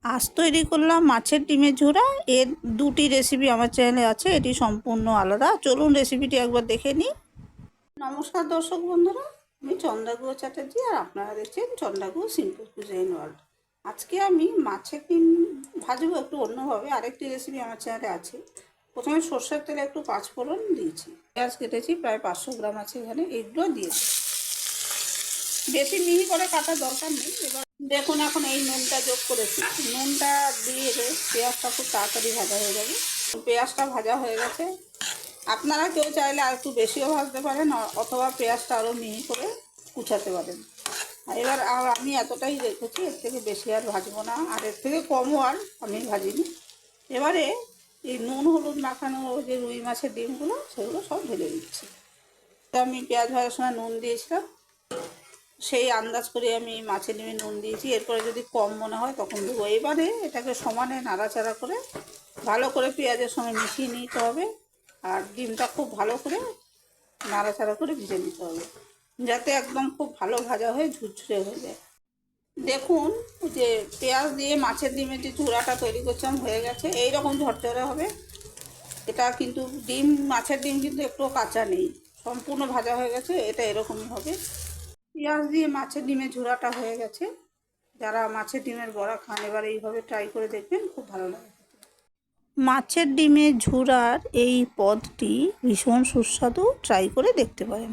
আজ তৈরি করলাম মাছের ডিমের ঝোড়া। এর দুটি রেসিপি আমার চ্যানেলে আছে, এটি সম্পূর্ণ আলাদা। চলুন রেসিপিটি একবার দেখে নিই। নমস্কার দর্শক বন্ধুরা, আমি চন্দ্রাগুয়া চ্যাটার্জি আর আপনারা দেখছেন চন্দ্রাগুয়া সিম্পল কুজিন ওয়ার্ল্ড। আজকে আমি মাছের ডিম ভাজবো একটু অন্যভাবে। আরেকটি রেসিপি আমার চ্যানেলে আছে। প্রথমে সর্ষের তেলে একটু পাঁচফোড়ন দিয়েছি, পেঁয়াজ কেটেছি প্রায় 500 গ্রাম আছে এখানে, এগুলো দিয়েছি। বেশি মিহি করে কাটার দরকার নেই। এবার দেখুন, এখন এই নুনটা যোগ করেছি। নুনটা দিয়ে পেঁয়াজটা খুব তাড়াতাড়ি ভাজা হয়ে যাবে। পেঁয়াজটা ভাজা হয়ে গেছে। আপনারা কেউ চাইলে আর একটু বেশিও ভাজতে পারেন, অথবা পেঁয়াজটা আরও মিহি করে কুচাতে পারেন। এবার আমি এতটাই রেখেছি, এর থেকে বেশি আর ভাজবো না, আর এর থেকে কমও আর আমি ভাজিনি। এবারে এই নুন হলুদ মাখানো যে রুই মাছের ডিমগুলো, সেগুলো সব ঢেলে দিচ্ছি। আমি পেঁয়াজ ভাজার সময় নুন দিয়েছিলাম, সেই আন্দাজ করে আমি মাছের ডিমে নুন দিয়েছি। এরপরে যদি কম মনে হয় তখন দেবো। এবারে এটাকে সমানে নাড়াচাড়া করে ভালো করে পেঁয়াজের সঙ্গে মিশিয়ে নিতে হবে। আর ডিমটা খুব ভালো করে নাড়াচাড়া করে ভেজে নিতে হবে, যাতে একদম খুব ভালো ভাজা হয়ে ঝুরঝুরে হয়ে যায়। দেখুন, যে পেঁয়াজ দিয়ে মাছের ডিমের যে চূড়াটা তৈরি করছিলাম হয়ে গেছে। এইরকম ঝরঝরে হবে এটা, কিন্তু মাছের ডিম কিন্তু একটু কাঁচা নেই, সম্পূর্ণ ভাজা হয়ে গেছে। এটা এরকমই হবে। পেঁয়াজ দিয়ে মাছের ডিমের ঝোড়াটা হয়ে গেছে। যারা মাছের ডিমের বড়া খান, এবার এইভাবে ট্রাই করে দেখবেন, খুব ভালো লাগে। মাছের ডিমের ঝোড়ার এই পদটি ভীষণ সুস্বাদু, ট্রাই করে দেখতে পারেন।